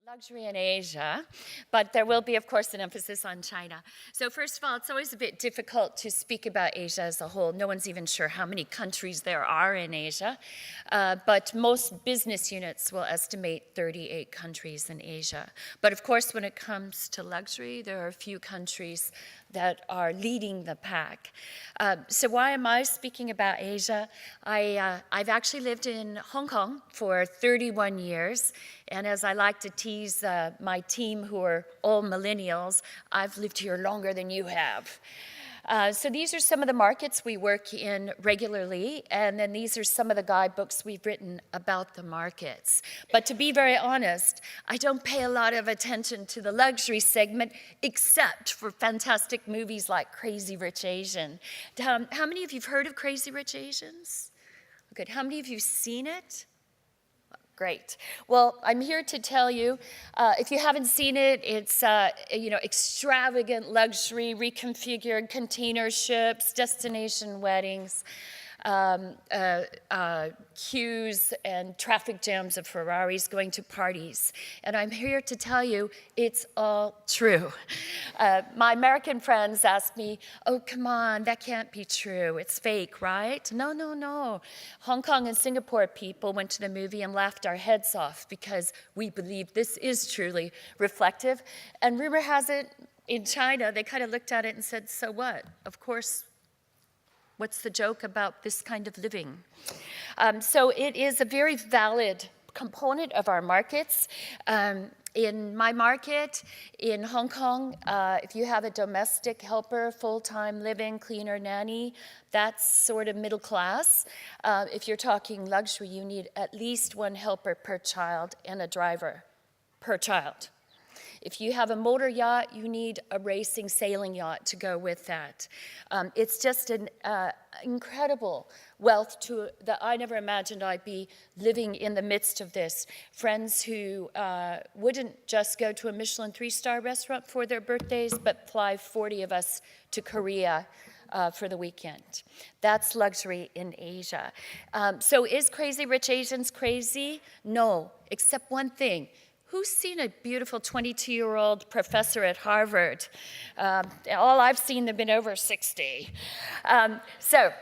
Luxury in Asia, but there will be, of course, an emphasis on China. So first of all, it's always a bit difficult to speak about Asia as a whole. No one's even sure how many countries there are in Asia, but most business units will estimate 38 countries in Asia. But of course, when it comes to luxury, there are a few countries that are leading the pack. So why am I speaking about Asia? I've actually lived in Hong Kong for 31 years, and as I like to tease my team who are all millennials, I've lived here longer than you have. So these are some of the markets we work in regularly, and then these are some of the guidebooks we've written about the markets. But to be very honest, I don't pay a lot of attention to the luxury segment, except for fantastic movies like Crazy Rich Asian. How many of you have heard of Crazy Rich Asians? Good. How many of you have seen it? Great. Well, I'm here to tell you, if you haven't seen it, it's extravagant luxury, reconfigured container ships, destination weddings, queues and traffic jams of Ferraris going to parties. And I'm here to tell you it's all true. My American friends ask me, oh, come on, that can't be true. It's fake, right? No, no, no. Hong Kong and Singapore people went to the movie and laughed our heads off because we believe this is truly reflective. And rumor has it, in China, they kind of looked at it and said, so what? Of course, what's the joke about this kind of living? So it is a very valid component of our markets. In my market, in Hong Kong, if you have a domestic helper, full-time living, cleaner, nanny, that's sort of middle class. If you're talking luxury, you need at least one helper per child and a driver per child. If you have a motor yacht, you need a racing sailing yacht to go with that. It's just an incredible wealth that I never imagined I'd be living in the midst of this. Friends who wouldn't just go to a Michelin 3-star restaurant for their birthdays, but fly 40 of us to Korea for the weekend. That's luxury in Asia. So is Crazy Rich Asians crazy? No, except one thing. Who's seen a beautiful 22-year-old professor at Harvard? All I've seen, they've been over 60. So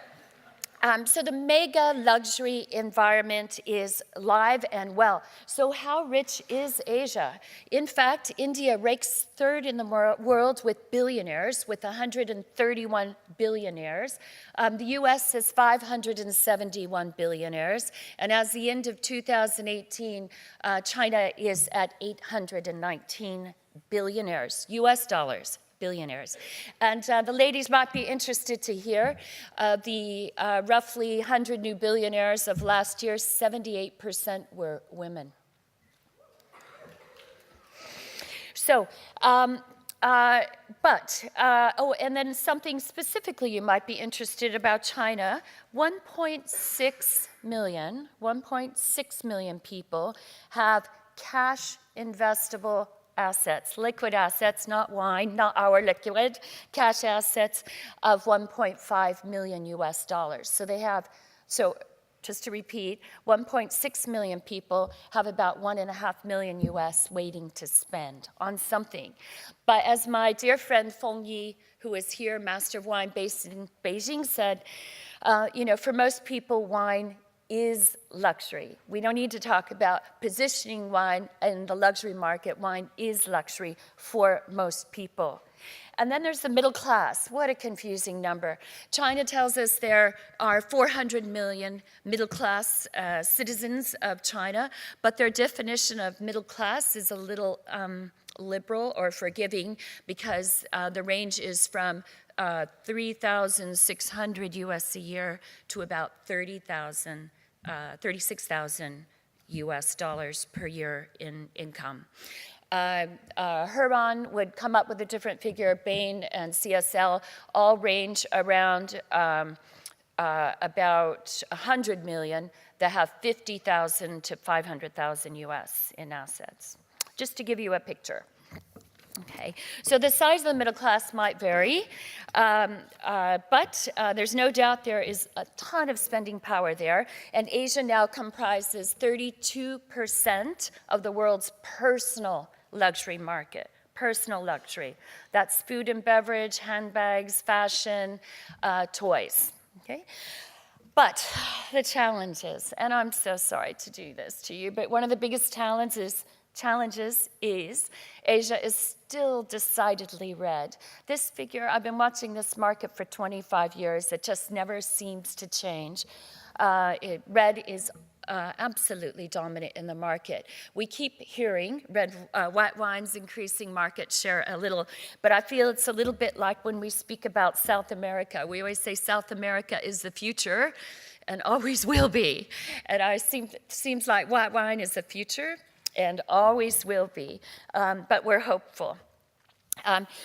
the mega luxury environment is live and well. So how rich is Asia? In fact, India ranks third in the world with billionaires, with 131 billionaires. The US has 571 billionaires. And as the end of 2018, China is at 819 billionaires, US dollars. Billionaires. And the ladies might be interested to hear the roughly 100 new billionaires of last year, 78% were women. So, and then something specifically you might be interested about China, 1.6 million people have cash investable assets, liquid assets, not wine, not our liquid, cash assets of 1.5 million US dollars. So just to repeat, 1.6 million people have about 1.5 million US waiting to spend on something. But as my dear friend Feng Yi, who is here, Master of Wine based in Beijing, said, for most people, wine is luxury. We don't need to talk about positioning wine in the luxury market. Wine is luxury for most people. And then there's the middle class. What a confusing number. China tells us there are 400 million middle class citizens of China, but their definition of middle class is a little liberal or forgiving because the range is from 3,600 US a year to about 36,000 US dollars per year in income. Huron would come up with a different figure. Bain and CSL all range around about 100 million that have 50,000 to 500,000 US in assets. Just to give you a picture. Okay, so the size of the middle class might vary, but there's no doubt there is a ton of spending power there, and Asia now comprises 32% of the world's personal luxury market. Personal luxury. That's food and beverage, handbags, fashion, toys. Okay? But the challenge is, and I'm so sorry to do this to you, but one of the biggest challenges is Asia is still decidedly red. This figure, I've been watching this market for 25 years. It just never seems to change. Red is absolutely dominant in the market. We keep hearing white wines increasing market share a little, but I feel it's a little bit like when we speak about South America. We always say South America is the future and always will be. And seems like white wine is the future and always will be, but we're hopeful.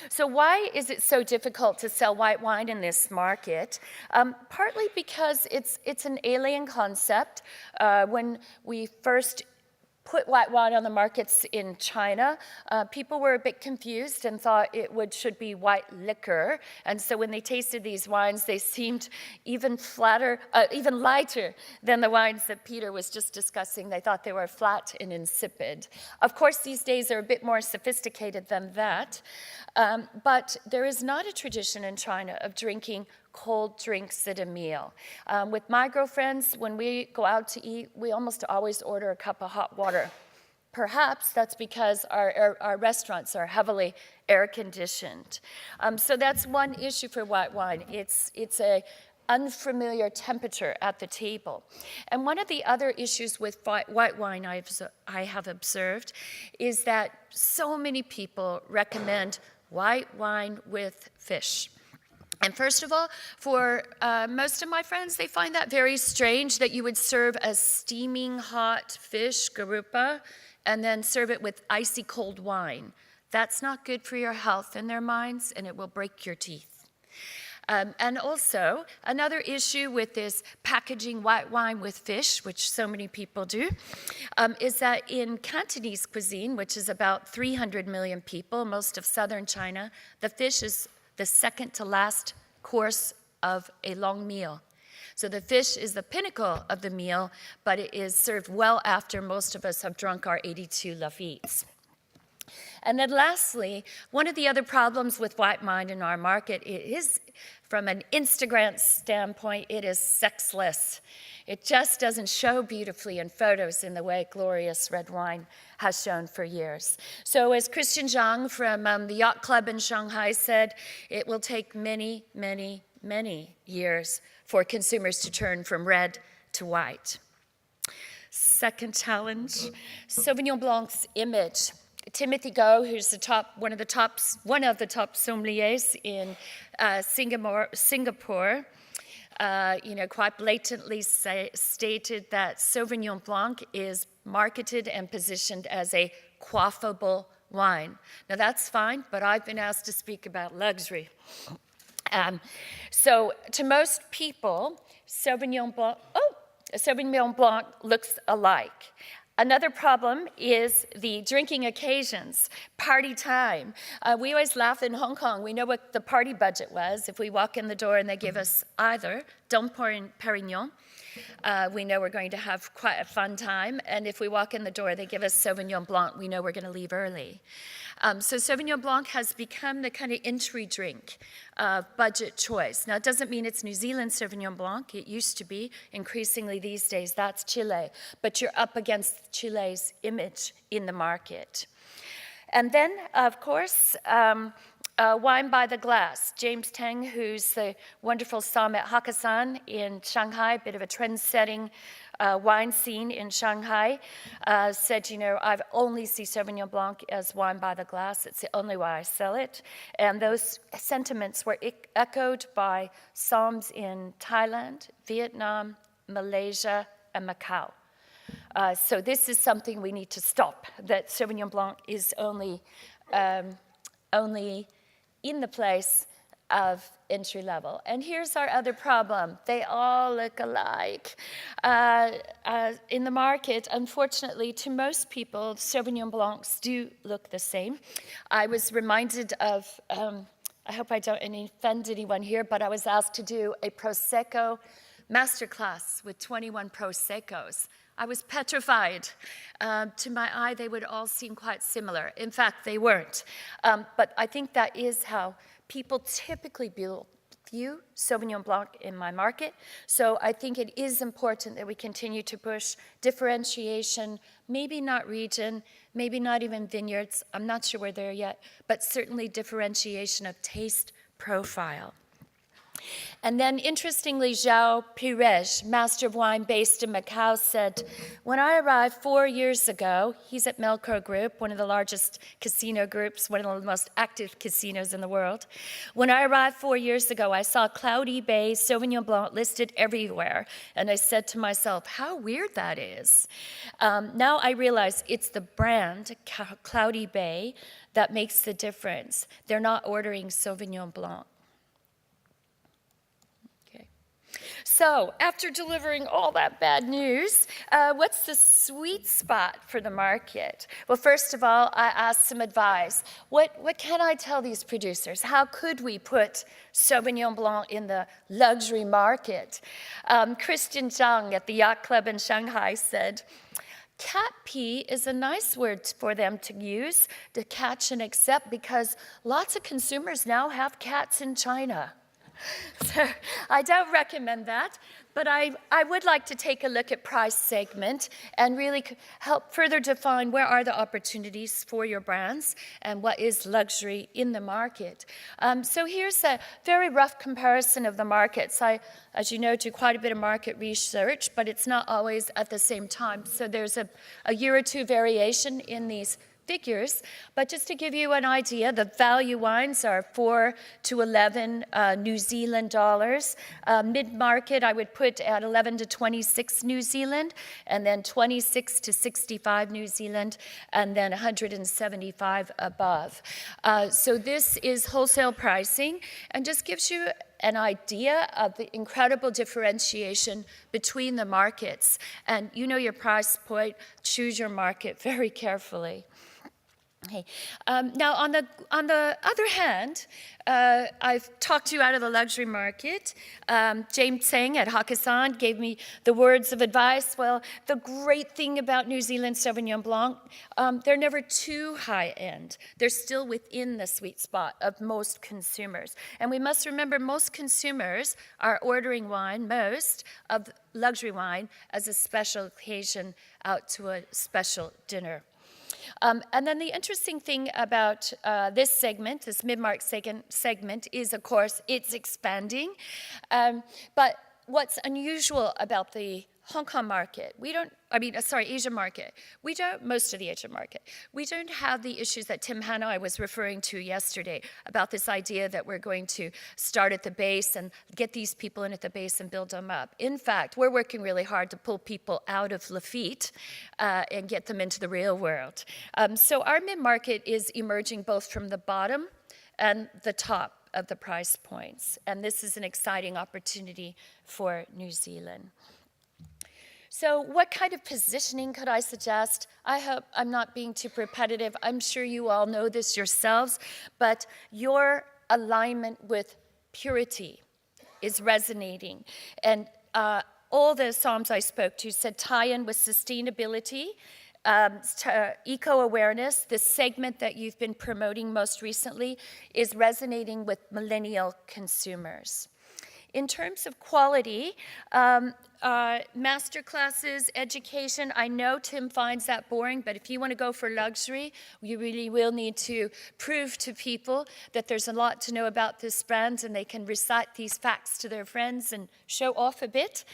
So why is it so difficult to sell white wine in this market? Partly because it's an alien concept. When we first put white wine on the markets in China, people were a bit confused and thought it should be white liquor. And so when they tasted these wines, they seemed even lighter than the wines that Peter was just discussing. They thought they were flat and insipid. Of course, these days they're a bit more sophisticated than that. But there is not a tradition in China of drinking cold drinks at a meal. With my girlfriends, when we go out to eat, we almost always order a cup of hot water. Perhaps that's because our restaurants are heavily air-conditioned. So that's one issue for white wine. It's a unfamiliar temperature at the table. And one of the other issues with white wine I have observed is that so many people recommend white wine with fish. And first of all, for most of my friends, they find that very strange that you would serve a steaming hot fish, garupa, and then serve it with icy cold wine. That's not good for your health in their minds, and it will break your teeth. And also, another issue with this packaging white wine with fish, which so many people do, is that in Cantonese cuisine, which is about 300 million people, most of southern China, the fish is the second to last course of a long meal. So the fish is the pinnacle of the meal, but it is served well after most of us have drunk our 82 Lafittes. And then lastly, one of the other problems with white wine in our market is, from an Instagram standpoint, it is sexless. It just doesn't show beautifully in photos in the way glorious red wine has shown for years. So as Christian Zhang from the Yacht Club in Shanghai said, it will take many, many, many years for consumers to turn from red to white. Second challenge, Sauvignon Blanc's image. Timothy Goh, who's one of the top sommeliers in Singapore, quite blatantly stated that Sauvignon Blanc is marketed and positioned as a quaffable wine. Now that's fine, but I've been asked to speak about luxury. So to most people, Sauvignon Blanc looks alike. Another problem is the drinking occasions, party time. We always laugh in Hong Kong. We know what the party budget was. If we walk in the door and they give us either Dom Perignon, we know we're going to have quite a fun time. And if we walk in the door, they give us Sauvignon Blanc, we know we're going to leave early. So Sauvignon Blanc has become the kind of entry drink budget choice. Now, it doesn't mean it's New Zealand Sauvignon Blanc. It used to be. Increasingly these days, that's Chile. But you're up against Chile's image in the market. And then, of course, wine by the glass. James Teng, who's the wonderful somm at Hakkasan in Shanghai, a bit of a trend-setting wine scene in Shanghai, said, I've only see Sauvignon Blanc as wine by the glass. It's the only way I sell it. And those sentiments were echoed by somms in Thailand, Vietnam, Malaysia, and Macau. So this is something we need to stop, that Sauvignon Blanc is only in the place of entry level. And here's our other problem. They all look alike. In the market, unfortunately, to most people, Sauvignon Blancs do look the same. I was reminded of, I hope I don't offend anyone here, but I was asked to do a Prosecco masterclass with 21 Proseccos. I was petrified. To my eye, they would all seem quite similar. In fact, they weren't. But I think that is how people typically view Sauvignon Blanc in my market. So I think it is important that we continue to push differentiation, maybe not region, maybe not even vineyards. I'm not sure we're there yet, but certainly differentiation of taste profile. And then, interestingly, Zhao Pirej, master of wine based in Macau, said, when I arrived 4 years ago, he's at Melco Group, one of the largest casino groups, one of the most active casinos in the world. When I arrived 4 years ago, I saw Cloudy Bay Sauvignon Blanc listed everywhere. And I said to myself, how weird that is. Now I realize it's the brand, Cloudy Bay, that makes the difference. They're not ordering Sauvignon Blanc. So, after delivering all that bad news, what's the sweet spot for the market? Well, first of all, I asked some advice. What can I tell these producers? How could we put Sauvignon Blanc in the luxury market? Christian Zhang at the Yacht Club in Shanghai said, cat pee is a nice word for them to use, to catch and accept, because lots of consumers now have cats in China. So I don't recommend that, but I would like to take a look at price segment and really help further define where are the opportunities for your brands and what is luxury in the market. So here's a very rough comparison of the markets. I, as you know, do quite a bit of market research, but it's not always at the same time. So there's a year or two variation in these figures, but just to give you an idea, the value wines are 4 to 11 New Zealand dollars. Mid-market, I would put at 11 to 26 New Zealand, and then 26 to 65 New Zealand, and then 175 above. So this is wholesale pricing, and just gives you an idea of the incredible differentiation between the markets. And you know your price point, choose your market very carefully. Okay. Now, on the other hand, I've talked you out of the luxury market. James Tseng at Hakkasan gave me the words of advice. Well, the great thing about New Zealand Sauvignon Blanc, they're never too high-end. They're still within the sweet spot of most consumers. And we must remember most consumers are ordering wine, most of luxury wine, as a special occasion out to a special dinner. And then the interesting thing about this segment, this mid-market segment, is, of course, it's expanding. But what's unusual about the Hong Kong market, Asian market, most of the Asian market, we don't have the issues that Tim Hanoi was referring to yesterday about this idea that we're going to start at the base and get these people in at the base and build them up. In fact, we're working really hard to pull people out of Lafite and get them into the real world. So our mid-market is emerging both from the bottom and the top of the price points. And this is an exciting opportunity for New Zealand. So what kind of positioning could I suggest? I hope I'm not being too repetitive. I'm sure you all know this yourselves, but your alignment with purity is resonating. And all the Psalms I spoke to said tie in with sustainability, eco-awareness. This segment that you've been promoting most recently is resonating with millennial consumers. In terms of quality, master classes, education, I know Tim finds that boring, but if you want to go for luxury, you really will need to prove to people that there's a lot to know about this brand and they can recite these facts to their friends and show off a bit.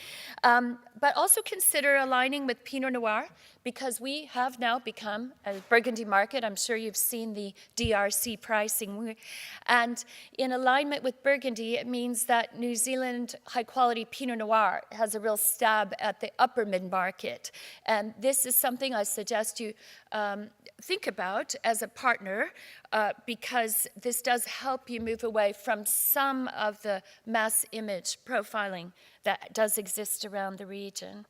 But also consider aligning with Pinot Noir, because we have now become a Burgundy market. I'm sure you've seen the DRC pricing. And in alignment with Burgundy, it means that New Zealand high-quality Pinot Noir has a real real stab at the upper mid-market. And this is something I suggest you think about as a partner, because this does help you move away from some of the mass image profiling that does exist around the region.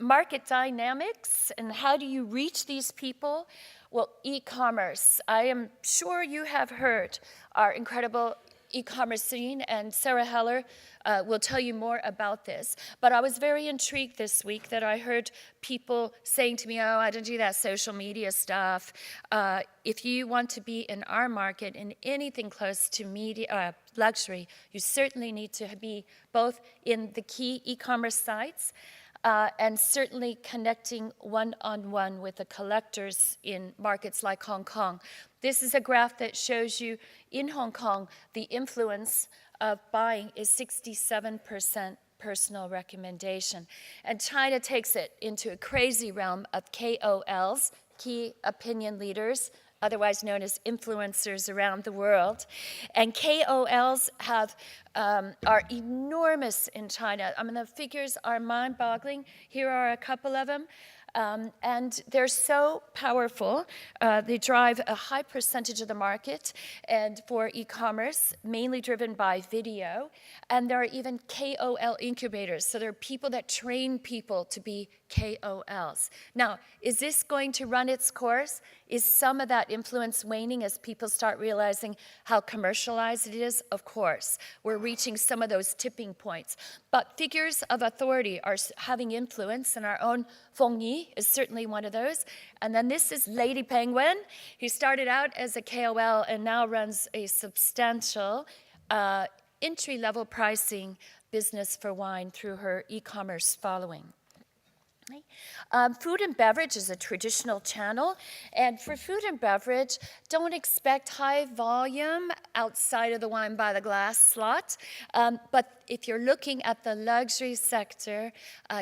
Market dynamics, and how do you reach these people? Well, e-commerce. I am sure you have heard our incredible e-commerce scene, and Sarah Heller will tell you more about this. But I was very intrigued this week that I heard people saying to me, oh, I don't do that social media stuff. If you want to be in our market in anything close to media, luxury, you certainly need to be both in the key e-commerce sites and certainly connecting one-on-one with the collectors in markets like Hong Kong. This is a graph that shows you in Hong Kong, the influence of buying is 67% personal recommendation. And China takes it into a crazy realm of KOLs, key opinion leaders, otherwise known as influencers around the world. And KOLs are enormous in China. I mean, the figures are mind-boggling. Here are a couple of them. And they're so powerful. They drive a high percentage of the market and for e-commerce, mainly driven by video. And there are even KOL incubators. So there are people that train people to be KOLs. Now, is this going to run its course? Is some of that influence waning as people start realizing how commercialized it is? Of course. We're reaching some of those tipping points. But figures of authority are having influence, and our own Feng Yi is certainly one of those. And then this is Lady Penguin, who started out as a KOL and now runs a substantial entry-level pricing business for wine through her e-commerce following. Food and beverage is a traditional channel, and for food and beverage, don't expect high volume outside of the wine by the glass slot, but if you're looking at the luxury sector,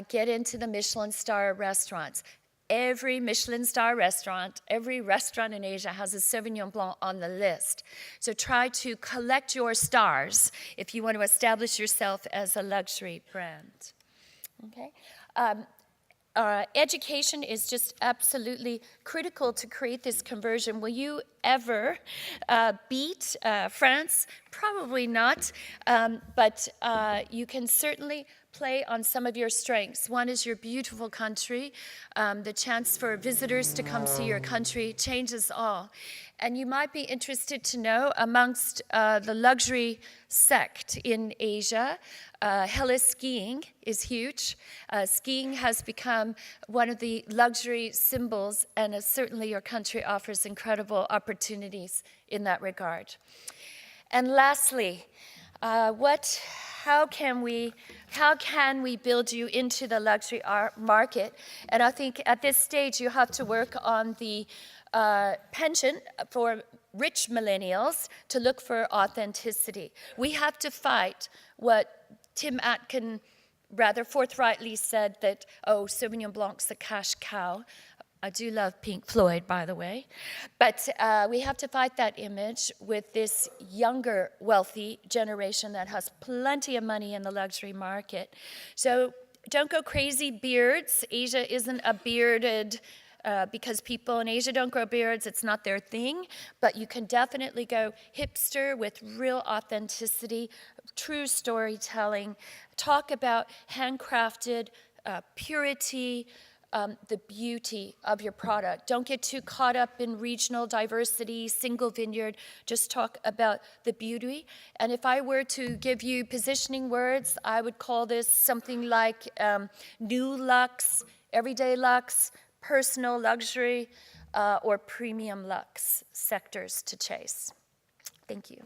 get into the Michelin star restaurants. Every Michelin star restaurant, every restaurant in Asia has a Sauvignon Blanc on the list. So try to collect your stars if you want to establish yourself as a luxury brand. Okay. Education is just absolutely critical to create this conversion. Will you ever beat France? Probably not, but you can certainly play on some of your strengths. One is your beautiful country. The chance for visitors to come see your country changes all. And you might be interested to know, amongst the luxury sect in Asia, heli skiing is huge. Skiing has become one of the luxury symbols, and certainly your country offers incredible opportunities in that regard. And lastly, how can we build you into the luxury market? And I think at this stage you have to work on the penchant for rich millennials to look for authenticity. We have to fight what Tim Atkin rather forthrightly said, that, oh, Sauvignon Blanc's a cash cow. I do love Pink Floyd, by the way. But we have to fight that image with this younger, wealthy generation that has plenty of money in the luxury market. So don't go crazy beards. Asia isn't a bearded, because people in Asia don't grow beards, it's not their thing. But you can definitely go hipster with real authenticity, true storytelling. Talk about handcrafted purity, the beauty of your product. Don't get too caught up in regional diversity, single vineyard. Just talk about the beauty. And if I were to give you positioning words, I would call this something like new luxe, everyday luxe, personal luxury, or premium luxe sectors to chase. Thank you.